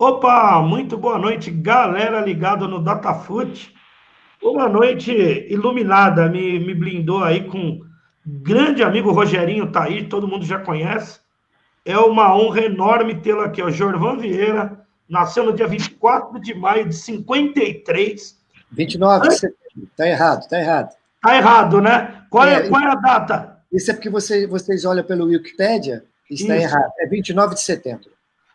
Opa, muito boa noite, galera ligada no Datafute. Uma noite iluminada, me blindou aí com grande amigo Rogerinho tá aí, todo mundo já conhece. É uma honra enorme tê-lo aqui, o Jorvan Vieira, nasceu no dia 24 de maio de 53. 29 de setembro. Está errado, está errado. Tá errado, né? Qual é, É, qual é a data? isso é porque vocês olham pelo Wikipédia e está Isso. errado. É 29 de setembro.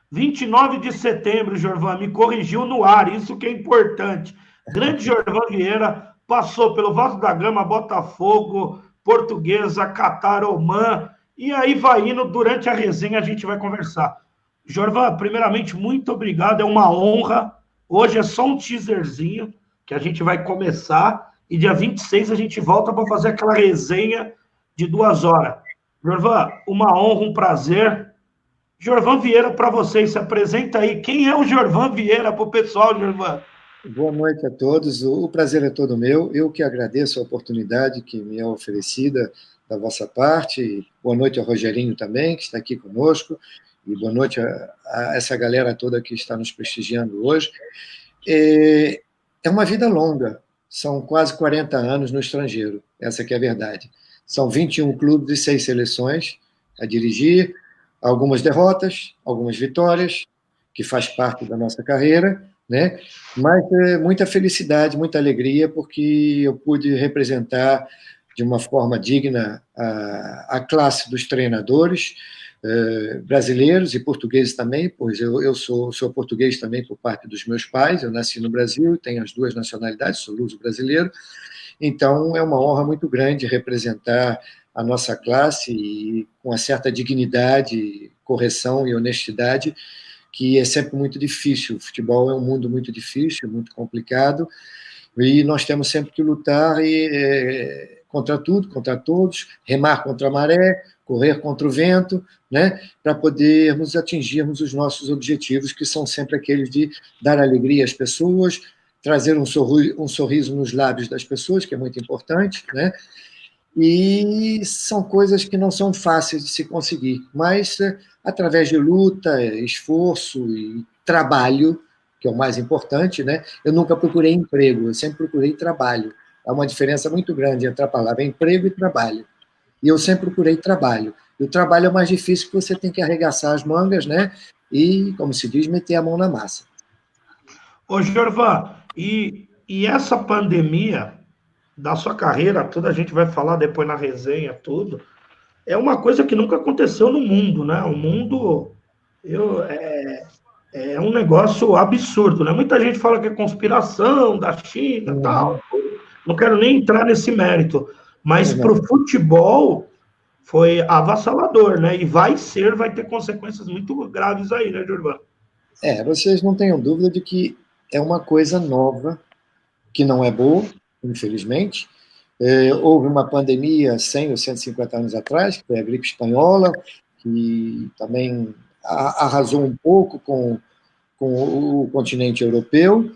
29 de setembro, Jorvan, me corrigiu no ar, isso que é importante. Grande Jorvan Vieira passou pelo Vasco da Gama, Botafogo, Portuguesa, Catar, Oman, e aí vai indo, durante a resenha a gente vai conversar. Jorvan, primeiramente, muito obrigado, é uma honra. Hoje é só um teaserzinho que a gente vai começar, e dia 26 a gente volta para fazer aquela resenha de 2 horas. Jorvan, uma honra, um prazer. Jorvan Vieira, para vocês, se apresenta aí. Quem é o Jorvan Vieira para o pessoal, Jorvan? Boa noite a todos. O prazer é todo meu. Eu que agradeço a oportunidade que me é oferecida da vossa parte. E boa noite ao Rogerinho também, que está aqui conosco. E boa noite a essa galera toda que está nos prestigiando hoje. É uma vida longa. São quase 40 anos no estrangeiro. Essa que é a verdade. São 21 clubes e 6 seleções a dirigir, algumas derrotas, algumas vitórias, que faz parte da nossa carreira, né? Mas muita felicidade, muita alegria, porque eu pude representar de uma forma digna a classe dos treinadores brasileiros e portugueses também, pois eu sou português também por parte dos meus pais, eu nasci no Brasil, tenho as duas nacionalidades, sou luso-brasileiro, então é uma honra muito grande representar a nossa classe e com uma certa dignidade, correção e honestidade, que é sempre muito difícil. O futebol é um mundo muito difícil, muito complicado, e nós temos sempre que lutar contra tudo, contra todos, remar contra a maré, correr contra o vento, né, para podermos atingirmos os nossos objetivos, que são sempre aqueles de dar alegria às pessoas, trazer um sorriso nos lábios das pessoas, que é muito importante, né? E são coisas que não são fáceis de se conseguir, mas através de luta, esforço e trabalho, que é o mais importante, né? Eu nunca procurei emprego, eu sempre procurei trabalho. Há uma diferença muito grande entre a palavra emprego e trabalho. E eu sempre procurei trabalho. E o trabalho é o mais difícil, porque você tem que arregaçar as mangas, né? E, como se diz, meter a mão na massa. Ô, Jorvan, e essa pandemia da sua carreira, tudo a gente vai falar depois na resenha, tudo, é uma coisa que nunca aconteceu no mundo, né? O mundo é um negócio absurdo, né? Muita gente fala que é conspiração da China e tal. Uhum. Não quero nem entrar nesse mérito, mas Não. para o futebol foi avassalador, né? E vai ter consequências muito graves aí, né, Jorvan? Vocês não tenham dúvida de que é uma coisa nova, que não é boa, infelizmente. Houve uma pandemia 100 ou 150 anos atrás, que foi a gripe espanhola, que também arrasou um pouco com o continente europeu,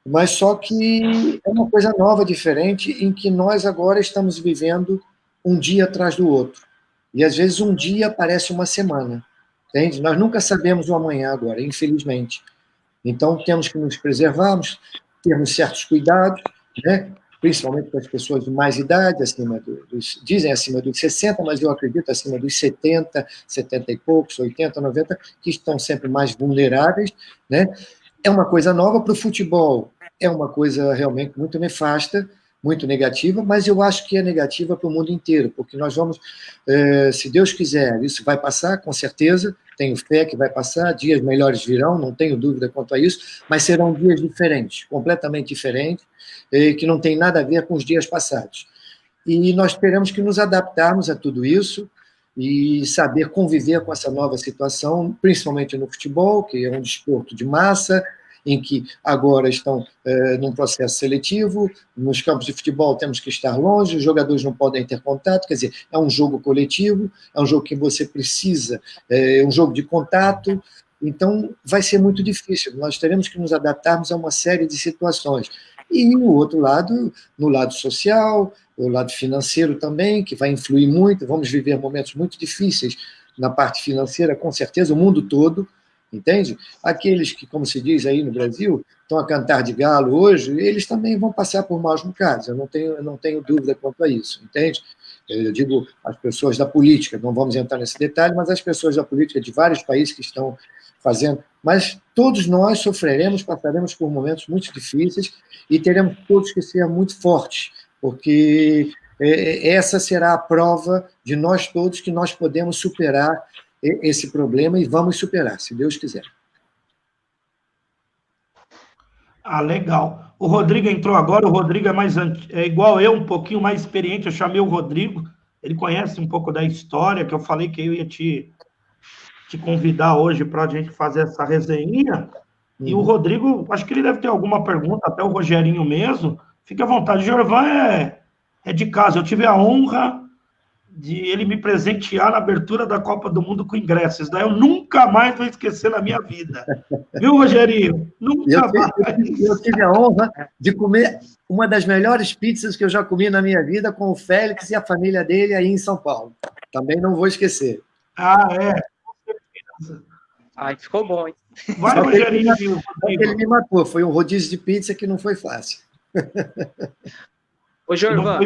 mas só que é uma coisa nova, diferente, em que nós agora estamos vivendo um dia atrás do outro. E às vezes um dia parece uma semana, entende? Nós nunca sabemos o amanhã agora, infelizmente. Então temos que nos preservarmos, termos certos cuidados, né? Principalmente para as pessoas de mais idade, dizem acima dos 60, mas eu acredito acima dos 70, 70 e poucos, 80, 90, que estão sempre mais vulneráveis, né? É uma coisa nova para o futebol, é uma coisa realmente muito nefasta, muito negativa, mas eu acho que é negativa para o mundo inteiro, porque nós vamos, se Deus quiser, isso vai passar, com certeza, tenho fé que vai passar, dias melhores virão, não tenho dúvida quanto a isso, mas serão dias diferentes, completamente diferentes, que não tem nada a ver com os dias passados. E nós teremos que nos adaptarmos a tudo isso e saber conviver com essa nova situação, principalmente no futebol, que é um desporto de massa, em que agora estão num processo seletivo, nos campos de futebol temos que estar longe, os jogadores não podem ter contato, quer dizer, é um jogo coletivo, é um jogo que você precisa, é um jogo de contato, então vai ser muito difícil, nós teremos que nos adaptarmos a uma série de situações. E no outro lado, no lado social, o lado financeiro também, que vai influir muito, vamos viver momentos muito difíceis na parte financeira, com certeza, o mundo todo, entende? Aqueles que, como se diz aí no Brasil, estão a cantar de galo hoje, eles também vão passar por maus bocados, eu não tenho dúvida quanto a isso, entende? Eu digo as pessoas da política, não vamos entrar nesse detalhe, mas as pessoas da política de vários países que estão fazendo, mas todos nós sofreremos, passaremos por momentos muito difíceis e teremos todos que ser muito fortes, porque essa será a prova de nós todos que nós podemos superar esse problema e vamos superar, se Deus quiser. Ah, legal. O Rodrigo entrou agora, o Rodrigo é igual eu, um pouquinho mais experiente, eu chamei o Rodrigo, ele conhece um pouco da história, que eu falei que eu ia te convidar hoje para a gente fazer essa resenha, e o Rodrigo, acho que ele deve ter alguma pergunta, até o Rogerinho mesmo, fique à vontade. O Jorvan é de casa, eu tive a honra de ele me presentear na abertura da Copa do Mundo com ingressos. Daí eu nunca mais vou esquecer na minha vida. Viu, Rogerinho? Nunca mais. Eu tive a honra de comer uma das melhores pizzas que eu já comi na minha vida com o Félix e a família dele aí em São Paulo. Também não vou esquecer. Ah, é. Ai, ficou bom, hein? Vai, Rogerinho. Ele me matou. Foi um rodízio de pizza que não foi fácil. Ô, Jorvan,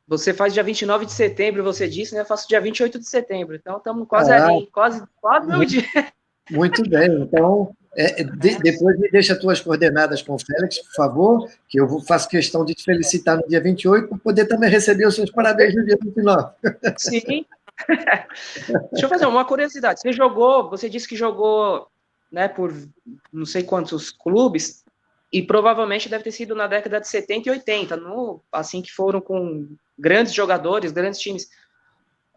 você faz dia 29 de setembro, você disse, né? Eu faço dia 28 de setembro. Então, estamos quase ali, quase meu dia. Muito bem. Então, depois me deixa as tuas coordenadas com o Félix, por favor, que eu faço questão de te felicitar no dia 28 para poder também receber os seus parabéns no dia 29. Sim. Deixa eu fazer uma curiosidade. Você disse que jogou, né, por não sei quantos clubes, e provavelmente deve ter sido na década de 70 e 80, assim que foram com grandes jogadores, grandes times.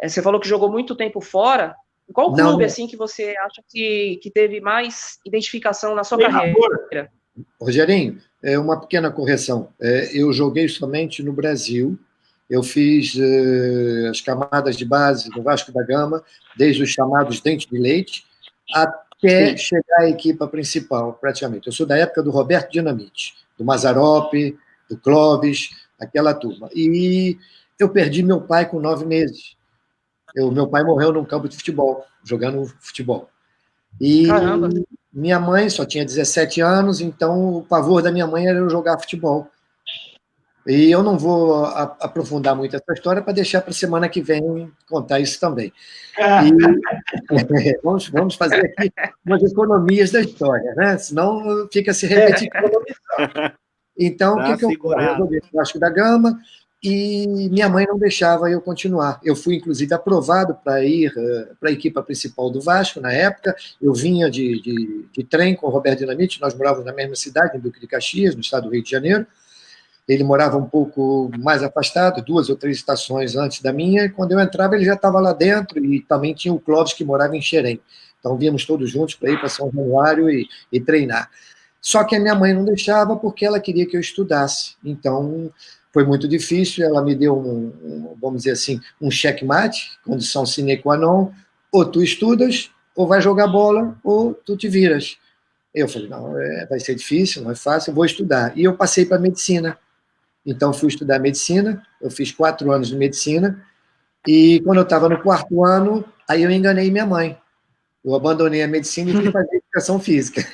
Você falou que jogou muito tempo fora. Qual clube, assim, que você acha que teve mais identificação na sua carreira? Rogerinho, uma pequena correção. Eu joguei somente no Brasil. Eu fiz as camadas de base do Vasco da Gama, desde os chamados dente de leite, até chegar à equipa principal, praticamente. Eu sou da época do Roberto Dinamite, do Mazzaropi, do Clóvis, aquela turma. E eu perdi meu pai com 9 meses. Meu pai morreu num campo de futebol, jogando futebol. E Caramba. minha mãe só tinha 17 anos, então o pavor da minha mãe era eu jogar futebol. E eu não vou aprofundar muito essa história para deixar para a semana que vem contar isso também. E, vamos fazer aqui umas economias da história, né? Senão fica se repetindo. Então, o que eu joguei no Vasco da Gama e minha mãe não deixava eu continuar. Eu fui, inclusive, aprovado para ir para a equipa principal do Vasco, na época. Eu vinha de trem com o Roberto Dinamite, nós morávamos na mesma cidade, em Duque de Caxias, no estado do Rio de Janeiro. Ele morava um pouco mais afastado, 2 ou 3 estações antes da minha, e quando eu entrava ele já estava lá dentro, e também tinha o Clóvis que morava em Xerém. Então víamos todos juntos para ir para São Januário e treinar. Só que a minha mãe não deixava porque ela queria que eu estudasse. Então foi muito difícil, ela me deu vamos dizer assim, um checkmate, condição sine qua non, ou tu estudas, ou vai jogar bola, ou tu te viras. Eu falei, não, vai ser difícil, não é fácil, eu vou estudar. E eu passei para medicina. Então, fui estudar medicina, eu fiz 4 anos de medicina, e quando eu estava no 4º ano, aí eu enganei minha mãe. Eu abandonei a medicina e fui fazer educação física.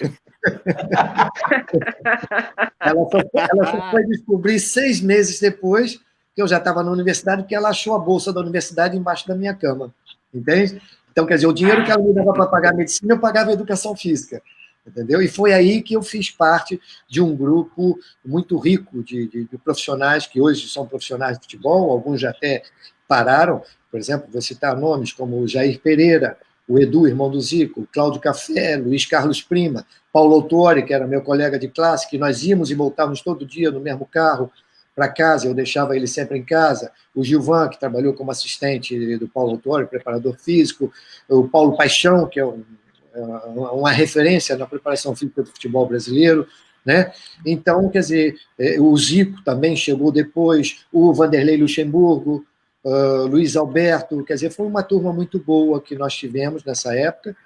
Ela só foi descobrir 6 meses depois que eu já estava na universidade, porque ela achou a bolsa da universidade embaixo da minha cama. Entende? Então, quer dizer, o dinheiro que ela me dava para pagar a medicina, eu pagava a educação física. Entendeu? E foi aí que eu fiz parte de um grupo muito rico de profissionais que hoje são profissionais de futebol, alguns já até pararam. Por exemplo, vou citar nomes como o Jair Pereira, o Edu, irmão do Zico, o Cláudio Café, Luiz Carlos Prima, Paulo Autori, que era meu colega de classe, que nós íamos e voltávamos todo dia no mesmo carro para casa, eu deixava ele sempre em casa, o Gilvan, que trabalhou como assistente do Paulo Autori, preparador físico, o Paulo Paixão, que é uma referência na preparação física do futebol brasileiro, né? Então, quer dizer, o Zico também chegou depois, o Vanderlei Luxemburgo, Luiz Alberto, quer dizer, foi uma turma muito boa que nós tivemos nessa época,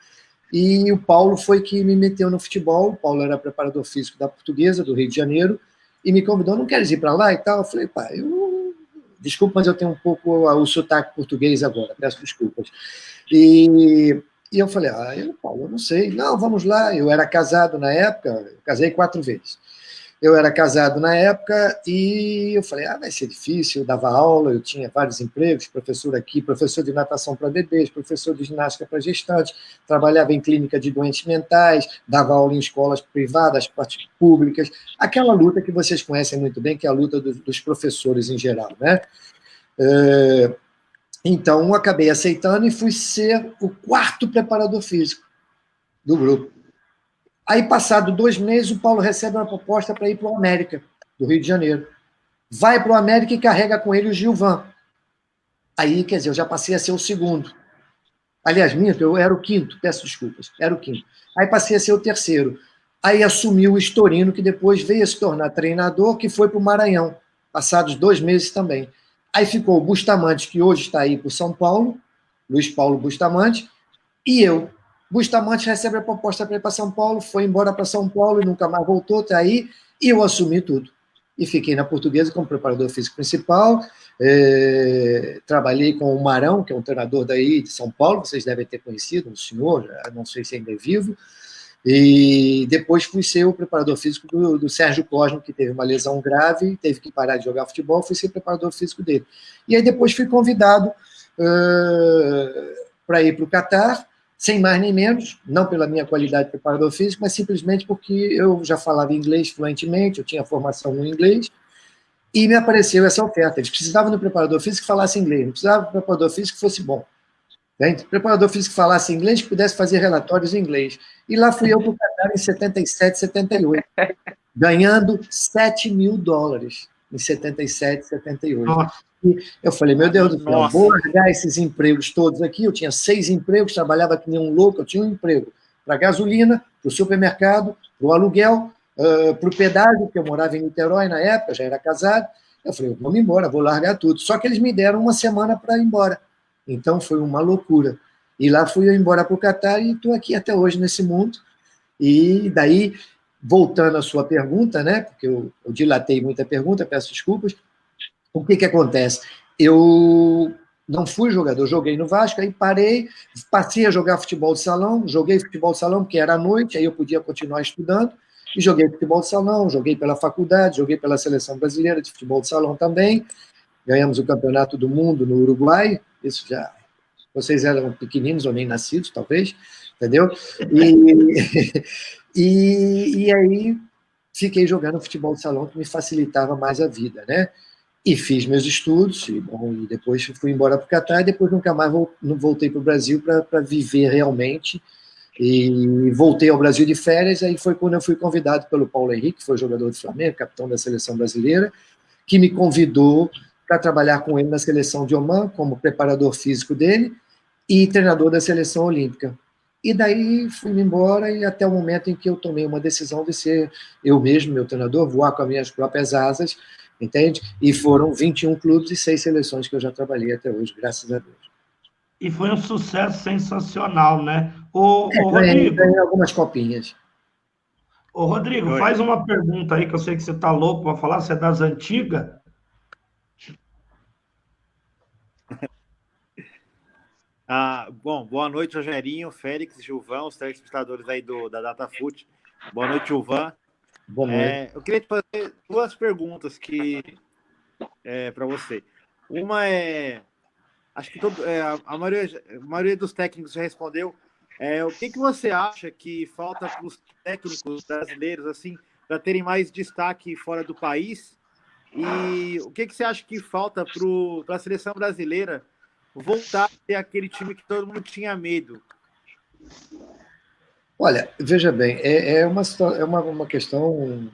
e o Paulo foi que me meteu no futebol. O Paulo era preparador físico da Portuguesa, do Rio de Janeiro, e me convidou, não queres ir para lá e tal? Eu falei, pá, desculpa, mas eu tenho um pouco o sotaque português agora, peço desculpas. E E eu falei, Paulo, eu não sei. Não, vamos lá. Eu era casado na época, eu casei 4 vezes. Eu era casado na época e eu falei, vai ser difícil, eu dava aula, eu tinha vários empregos, professor aqui, professor de natação para bebês, professor de ginástica para gestantes, trabalhava em clínica de doentes mentais, dava aula em escolas privadas, públicas, aquela luta que vocês conhecem muito bem, que é a luta dos professores em geral, né? Então, acabei aceitando e fui ser o 4º preparador físico do grupo. Aí, passado 2 meses, o Paulo recebe uma proposta para ir para o América, do Rio de Janeiro. Vai para o América e carrega com ele o Gilvan. Aí, quer dizer, eu já passei a ser o 2º. Aliás, minto, eu era o 5º, peço desculpas, era o 5º. Aí passei a ser o 3º. Aí assumiu o Storino, que depois veio a se tornar treinador, que foi para o Maranhão, passados 2 meses também. Aí ficou o Bustamante, que hoje está aí para o São Paulo, Luiz Paulo Bustamante, e eu. Bustamante recebe a proposta para ir para São Paulo, foi embora para São Paulo e nunca mais voltou, até aí, e eu assumi tudo. E fiquei na Portuguesa como preparador físico principal, trabalhei com o Marão, que é um treinador daí de São Paulo, vocês devem ter conhecido, um senhor, não sei se ainda é vivo, e depois fui ser o preparador físico do Sérgio Cosmo, que teve uma lesão grave, teve que parar de jogar futebol, fui ser preparador físico dele. E aí depois fui convidado para ir para o Catar, sem mais nem menos, não pela minha qualidade de preparador físico, mas simplesmente porque eu já falava inglês fluentemente, eu tinha formação no inglês, e me apareceu essa oferta. Eles precisavam de um preparador físico que falasse inglês, não precisavam de um preparador físico que fosse bom. Preparador físico que falasse inglês, que pudesse fazer relatórios em inglês. E lá fui eu para o Catar em 77, 78, ganhando $7.000 em 77, 78. Nossa. E eu falei, meu Deus do céu, vou largar esses empregos todos aqui. Eu tinha 6 empregos, trabalhava que nem um louco. Eu tinha um emprego para gasolina, para o supermercado, para o aluguel, para o pedágio, porque eu morava em Niterói na época, já era casado. Eu falei, vamos embora, vou largar tudo. Só que eles me deram 1 semana para ir embora. Então foi uma loucura. E lá fui eu embora para o Catar e estou aqui até hoje nesse mundo. E daí, voltando à sua pergunta, né, porque eu dilatei muita pergunta, peço desculpas. O que acontece? Eu não fui jogador, joguei no Vasco, aí parei, passei a jogar futebol de salão, joguei futebol de salão porque era à noite, aí eu podia continuar estudando, e joguei futebol de salão, joguei pela faculdade, joguei pela Seleção Brasileira de Futebol de Salão também, ganhamos o Campeonato do Mundo no Uruguai, isso já, vocês eram pequeninos ou nem nascidos, talvez, entendeu? E aí fiquei jogando futebol de salão, que me facilitava mais a vida, né? E fiz meus estudos, e depois fui embora para o Catar, e depois nunca mais voltei para o Brasil para viver realmente, e voltei ao Brasil de férias, aí foi quando eu fui convidado pelo Paulo Henrique, que foi jogador do Flamengo, capitão da Seleção Brasileira, que me convidou para trabalhar com ele na Seleção de Oman, como preparador físico dele, e treinador da Seleção Olímpica. E daí fui embora, e até o momento em que eu tomei uma decisão de ser eu mesmo, meu treinador, voar com as minhas próprias asas, entende? E foram 21 clubes e 6 seleções que eu já trabalhei até hoje, graças a Deus. E foi um sucesso sensacional, né? Rodrigo. Ganhei algumas copinhas. Ô, Rodrigo, faz uma pergunta aí, que eu sei que você está louco para falar, você é das antigas. Bom, boa noite, Rogerinho, Félix, Gilvan, os telespectadores aí da DataFoot. Boa noite, Gilvan. Boa noite. Eu queria te fazer 2 perguntas para você. Uma acho que a maioria dos técnicos já respondeu. O que você acha que falta para os técnicos brasileiros assim, para terem mais destaque fora do país? E o que você acha que falta para a seleção brasileira voltar a ter aquele time que todo mundo tinha medo? Olha, veja bem, é uma questão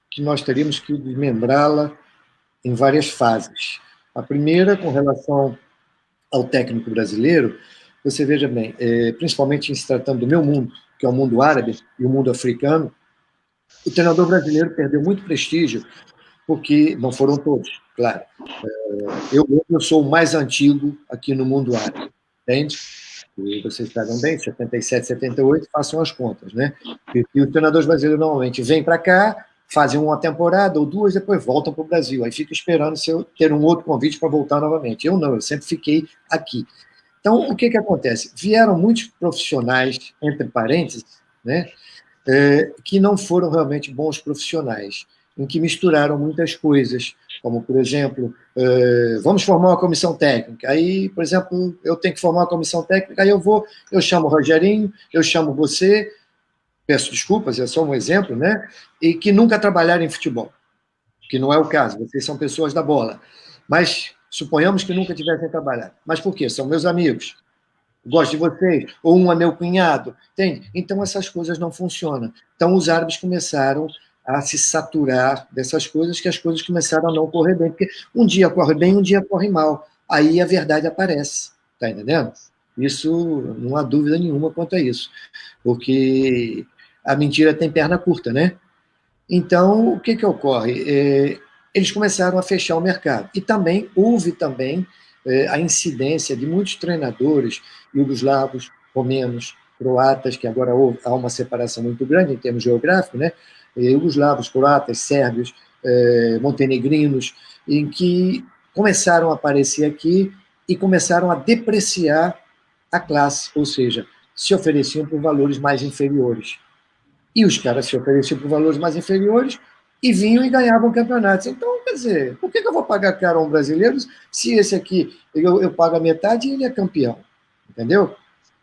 que nós teríamos que desmembrá-la em várias fases. A primeira, com relação ao técnico brasileiro, você veja bem, principalmente em se tratando do meu mundo, que é o mundo árabe e o mundo africano, o treinador brasileiro perdeu muito prestígio, porque não foram todos, claro. Eu sou o mais antigo aqui no mundo árabe, entende? E vocês sabem bem, 77, 78, façam as contas, né? E os treinadores brasileiros normalmente vêm para cá, fazem uma temporada ou 2, depois voltam para o Brasil. Aí fica esperando se eu ter um outro convite para voltar novamente. Eu não, eu sempre fiquei aqui. Então, o que acontece? Vieram muitos profissionais, entre parênteses, né, que não foram realmente bons profissionais, em que misturaram muitas coisas, como, por exemplo, vamos formar uma comissão técnica. Aí, por exemplo, eu tenho que formar uma comissão técnica, aí eu chamo o Rogerinho, eu chamo você, peço desculpas, é só um exemplo, né? E que nunca trabalharam em futebol, que não é o caso, vocês são pessoas da bola. Mas suponhamos que nunca tivessem trabalhado. Mas por quê? São meus amigos, gosto de vocês, ou um é meu cunhado, entende? Então essas coisas não funcionam. Então os árabes começaram a se saturar dessas coisas, que as coisas começaram a não correr bem, porque um dia corre bem, um dia corre mal. Aí a verdade aparece, tá entendendo? Isso, não há dúvida nenhuma quanto a isso, porque a mentira tem perna curta, né? Então, o que ocorre? Eles começaram a fechar o mercado. E também houve a incidência de muitos treinadores iugoslavos, romenos, croatas, que agora há uma separação muito grande em termos geográficos, né? Iugoslavos, croatas, sérvios, montenegrinos, em que começaram a aparecer aqui e começaram a depreciar a classe, ou seja, se ofereciam por valores mais inferiores. E os caras se ofereciam por valores mais inferiores e vinham e ganhavam campeonatos. Então, quer dizer, por que eu vou pagar caro a um brasileiro se esse aqui eu pago a metade e ele é campeão? Entendeu?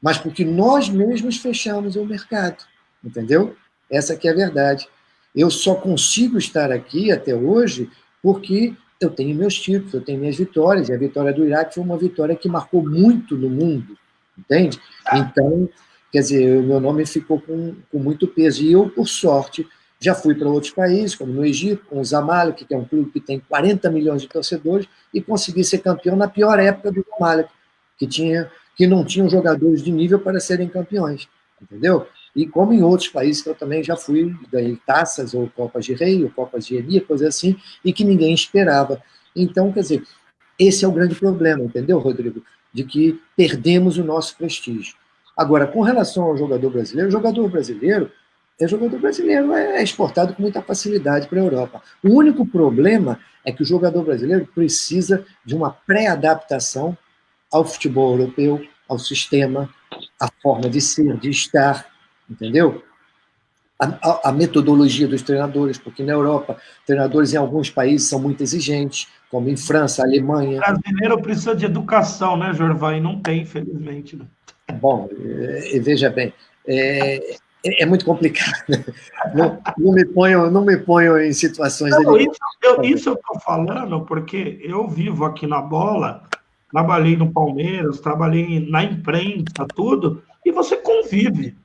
Mas porque nós mesmos fechamos o mercado. Entendeu? Essa que é a verdade. Eu só consigo estar aqui até hoje porque eu tenho meus títulos, eu tenho minhas vitórias, e a vitória do Iraque foi uma vitória que marcou muito no mundo, entende? Então, quer dizer, o meu nome ficou com muito peso. E eu, por sorte, já fui para outros países, como no Egito, com o Zamalek, que é um clube que tem 40 milhões de torcedores, e consegui ser campeão na pior época do Zamalek, que não tinham jogadores de nível para serem campeões, entendeu? E como em outros países que eu também já fui, ganhei taças, ou Copas de Rei, ou Copas de Emir, coisas assim, e que ninguém esperava. Então, quer dizer, esse é o grande problema, entendeu, Rodrigo? De que perdemos o nosso prestígio. Agora, com relação ao jogador brasileiro, o jogador brasileiro é exportado com muita facilidade para a Europa. O único problema é que o jogador brasileiro precisa de uma pré-adaptação ao futebol europeu, ao sistema, à forma de ser, de estar, entendeu? A metodologia dos treinadores, porque na Europa, treinadores em alguns países são muito exigentes, como em França, Alemanha. O brasileiro precisa de educação, né, Jorvai? Não tem, infelizmente. Né? Bom, veja bem, é muito complicado. Né? Não me ponho em situações... Não, isso eu estou falando porque eu vivo aqui na bola, trabalhei no Palmeiras, trabalhei na imprensa, tudo, e você convive.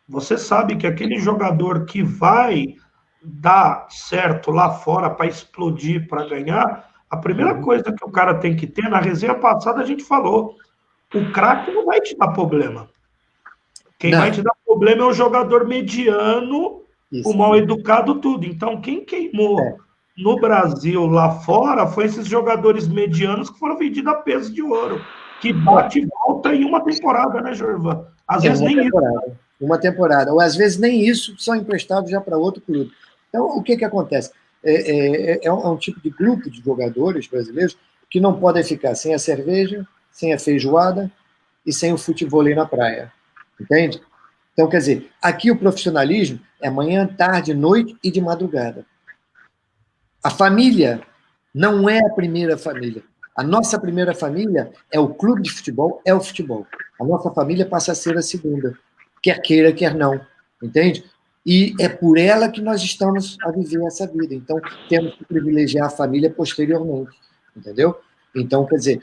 Você sabe que aquele jogador que vai dar certo lá fora para explodir, para ganhar, a primeira coisa que o cara tem que ter, na resenha passada a gente falou, o craque não vai te dar problema. Quem vai te dar problema é o jogador mediano, o mal educado, tudo. Então, quem queimou no Brasil, lá fora, foi esses jogadores medianos que foram vendidos a peso de ouro, que bate e volta em uma temporada, né, Jorvan? Às vezes nem isso. Uma temporada, ou às vezes nem isso, são emprestados já para outro clube. Então, o que acontece? É um tipo de grupo de jogadores brasileiros que não podem ficar sem a cerveja, sem a feijoada e sem o futebol na praia. Entende? Então, quer dizer, aqui o profissionalismo é manhã, tarde, noite e de madrugada. A família não é a primeira família. A nossa primeira família é o clube de futebol, é o futebol. A nossa família passa a ser a segunda. Quer queira, quer não, entende? E é por ela que nós estamos a viver essa vida. Então, temos que privilegiar a família posteriormente, entendeu? Então, quer dizer,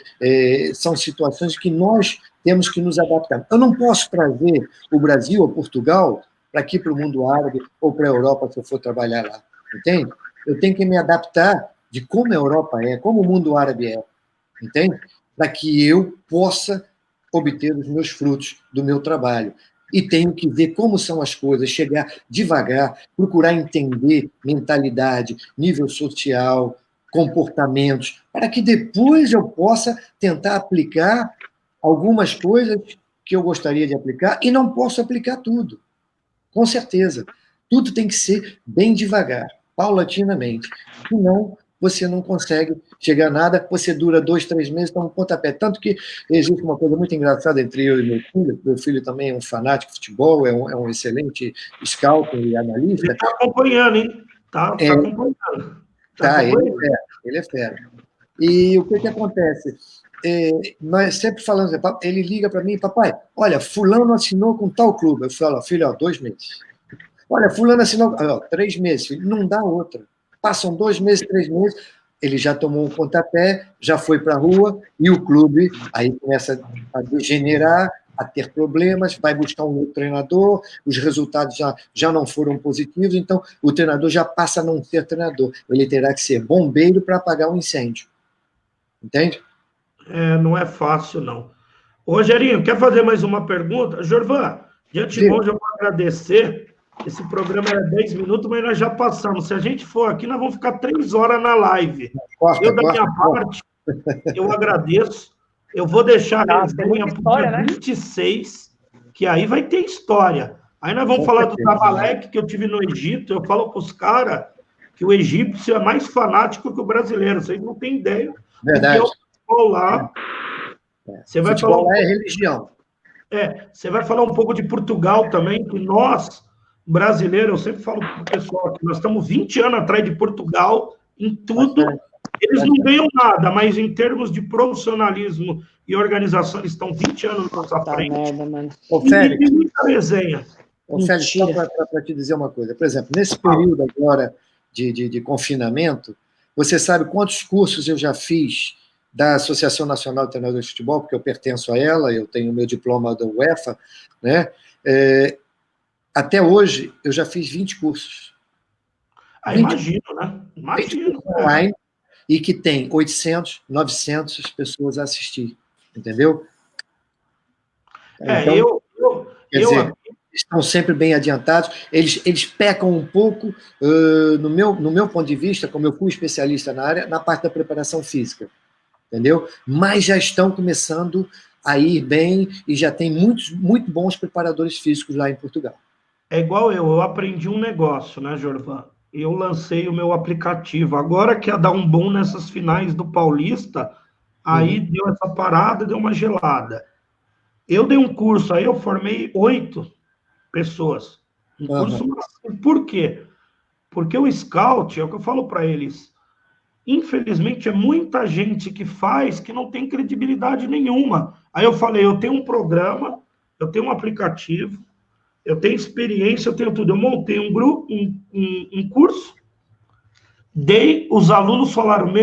são situações que nós temos que nos adaptar. Eu não posso trazer o Brasil ou Portugal para aqui para o mundo árabe ou para a Europa se eu for trabalhar lá, entende? Eu tenho que me adaptar de como a Europa é, como o mundo árabe é, entende? Para que eu possa obter os meus frutos do meu trabalho. E tenho que ver como são as coisas, chegar devagar, procurar entender mentalidade, nível social, comportamentos, para que depois eu possa tentar aplicar algumas coisas que eu gostaria de aplicar e não posso aplicar tudo. Com certeza. Tudo tem que ser bem devagar, paulatinamente. Senão, você não consegue chegar a nada, você dura 2, 3 meses, toma um pontapé. Tanto que existe uma coisa muito engraçada entre eu e meu filho também é um fanático de futebol, é um excelente scout e analista. Ele está acompanhando, hein? Está acompanhando. Tá, ele é fera. E o que acontece? Nós sempre falamos, ele liga para mim, papai, olha, fulano assinou com tal clube. Eu falo, filho, 2 meses. Olha, fulano assinou, 3 meses, filho, não dá outra. Passam 2 meses, 3 meses, ele já tomou um pontapé, já foi para a rua, e o clube aí começa a degenerar, a ter problemas, vai buscar um outro treinador, os resultados já não foram positivos, então o treinador já passa a não ser treinador. Ele terá que ser bombeiro para apagar um incêndio. Entende? Não é fácil, não. Rogerinho, quer fazer mais uma pergunta? Jorvan, de antemão, já vou agradecer. Esse programa era 10 minutos, mas nós já passamos. Se a gente for aqui, nós vamos ficar 3 horas na live. Da minha parte, eu agradeço. Eu vou deixar a resenha para o dia 26, que aí vai ter história. Aí nós vamos falar do Zamalek, que eu tive no Egito. Eu falo para os caras que o egípcio é mais fanático que o brasileiro. Vocês não têm ideia. Verdade. Porque lá, você vai futebol falar é religião. Você vai falar um pouco de Portugal também, que nós, brasileiros, eu sempre falo para o pessoal que nós estamos 20 anos atrás de Portugal em tudo. Eles não ganham nada, mas em termos de profissionalismo e organização, eles estão 20 anos na nossa frente. Merda, mano. Ô, Félix, muita resenha. Félix, só para te dizer uma coisa. Por exemplo, nesse período agora de confinamento, você sabe quantos cursos eu já fiz da Associação Nacional de Treinadores de Futebol, porque eu pertenço a ela, eu tenho o meu diploma da UEFA, né? Até hoje, eu já fiz 20 cursos. Imagino, né? Imagino. Online, e que tem 800, 900 pessoas a assistir, entendeu? Então, estão sempre bem adiantados, eles pecam um pouco, no meu ponto de vista, como eu fui especialista na área, na parte da preparação física, entendeu? Mas já estão começando a ir bem e já tem muito bons preparadores físicos lá em Portugal. É igual eu aprendi um negócio, né, Jorvan? Eu lancei o meu aplicativo. Agora que ia dar um boom nessas finais do Paulista, aí deu essa parada, deu uma gelada. Eu dei um curso, aí eu formei 8 pessoas. Um curso massivo. Por quê? Porque o Scout, é o que eu falo para eles, infelizmente é muita gente que faz que não tem credibilidade nenhuma. Aí eu falei, eu tenho um programa, eu tenho um aplicativo, eu tenho experiência, eu tenho tudo. Eu montei um grupo, um curso, dei, os alunos falaram,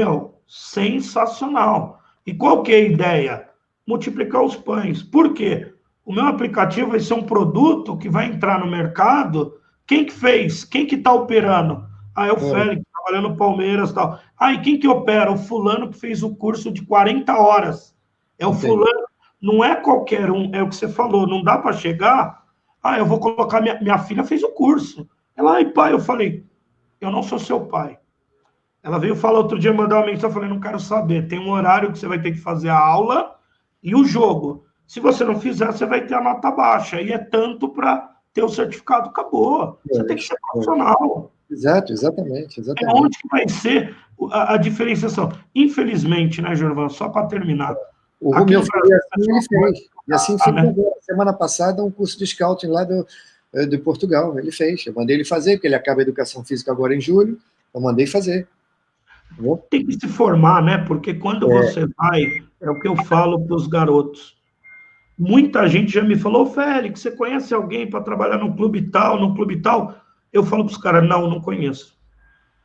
sensacional. E qual que é a ideia? Multiplicar os pães. Por quê? O meu aplicativo vai ser um produto que vai entrar no mercado. Quem que fez? Quem que está operando? É o Félix, trabalhando no Palmeiras e tal. E quem que opera? O fulano que fez o curso de 40 horas. É o fulano. Não é qualquer um, é o que você falou. Não dá para chegar... eu vou colocar... Minha filha fez o curso. Ela, pai, eu falei, eu não sou seu pai. Ela veio falar outro dia, mandar uma mensagem, eu falei, não quero saber. Tem um horário que você vai ter que fazer a aula e o jogo. Se você não fizer, você vai ter a nota baixa. E é tanto para ter o certificado, acabou. Você tem que ser profissional. Exatamente. É onde que vai ser a diferenciação. Infelizmente, né, Jorvan, só para terminar. O Romeu foi assim, ele fez. E assim ficou agora. Semana passada, um curso de scouting lá de Portugal. Ele fez. Eu mandei ele fazer, porque ele acaba a educação física agora em julho. Eu mandei fazer. Entendeu? Tem que se formar, né? Porque quando você vai, é o que eu falo para os garotos. Muita gente já me falou, Félix, você conhece alguém para trabalhar no clube tal, no clube tal? Eu falo para os caras, não conheço.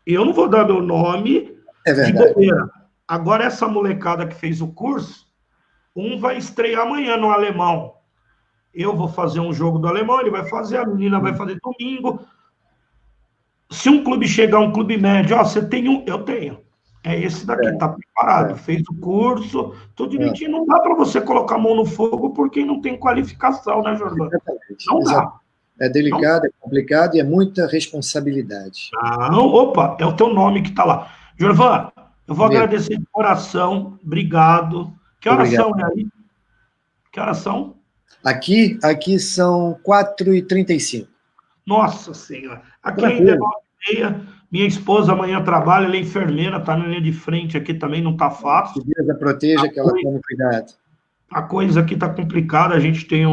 Eu não vou dar meu nome de bobeira. Agora, essa molecada que fez o curso, um vai estrear amanhã no alemão. Eu vou fazer um jogo do alemão, ele vai fazer, a menina vai fazer domingo. Se um clube chegar, um clube médio, você tem um, eu tenho. É esse daqui, tá preparado, fez o curso, tudo direitinho. Não dá para você colocar a mão no fogo porque não tem qualificação, né, Jordan? Não dá. É delicado, é complicado e é muita responsabilidade. Opa, é o teu nome que está lá. Jorvan, eu vou agradecer de coração, obrigado. Que horas são aí? Que horas são? Aqui são 4h35. Nossa Senhora. Aqui ainda é 9h30. Minha esposa amanhã trabalha, ela é enfermeira, está na linha de frente aqui também, não está fácil. Que Deus a proteja, que ela tome cuidado. A coisa aqui está complicada, a gente tem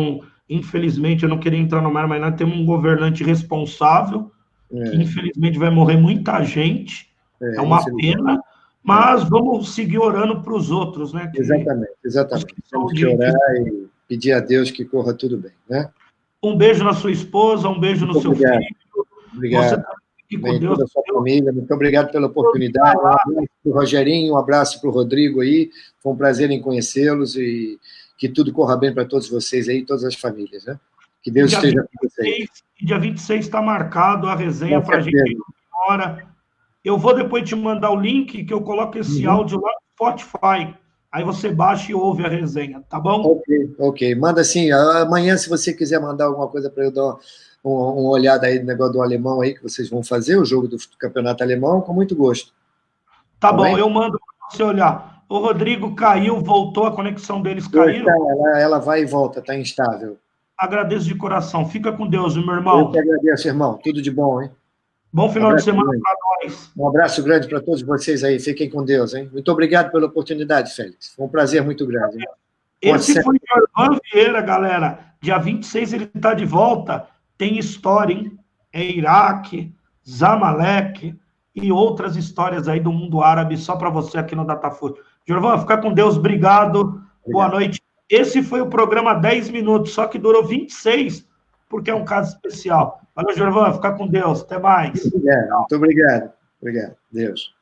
infelizmente, eu não queria entrar no mar, mas nós temos um governante responsável, que infelizmente vai morrer muita gente, é uma pena, mas vamos seguir orando para os outros, né? Exatamente. Temos que orar e pedir a Deus que corra tudo bem, né? Um beijo na sua esposa, um beijo no seu filho. Obrigado. Você também, com Deus. Toda a sua família, muito obrigado pela oportunidade. Um abraço para o Rogerinho, um abraço para o Rodrigo aí. Foi um prazer em conhecê-los e que tudo corra bem para todos vocês aí, todas as famílias, né? Que Deus esteja com vocês. Dia 26 está marcado a resenha para a gente agora. Eu vou depois te mandar o link que eu coloco esse áudio lá no Spotify. Aí você baixa e ouve a resenha, tá bom? Ok. Manda assim, amanhã, se você quiser mandar alguma coisa para eu dar uma olhada aí no negócio do alemão aí, que vocês vão fazer, o jogo do campeonato alemão, com muito gosto. Tá bom, eu mando para você olhar. O Rodrigo caiu, voltou, a conexão deles caiu. Ela vai e volta, está instável. Agradeço de coração. Fica com Deus, meu irmão. Eu que agradeço, irmão. Tudo de bom, hein? Bom final de semana para nós. Um abraço grande para todos vocês aí. Fiquem com Deus, hein? Muito obrigado pela oportunidade, Félix. Foi um prazer muito grande. Hein? Esse foi o Jorvan Vieira, galera. Dia 26 ele está de volta. Tem história, hein? É Iraque, Zamalek e outras histórias aí do mundo árabe, só para você aqui no Datafolha. Jorvan, fica com Deus. Obrigado. Boa noite. Esse foi o programa 10 minutos, só que durou 26, porque é um caso especial. Valeu, Jorvan. Fica com Deus. Até mais. Muito obrigado. Obrigado. Deus.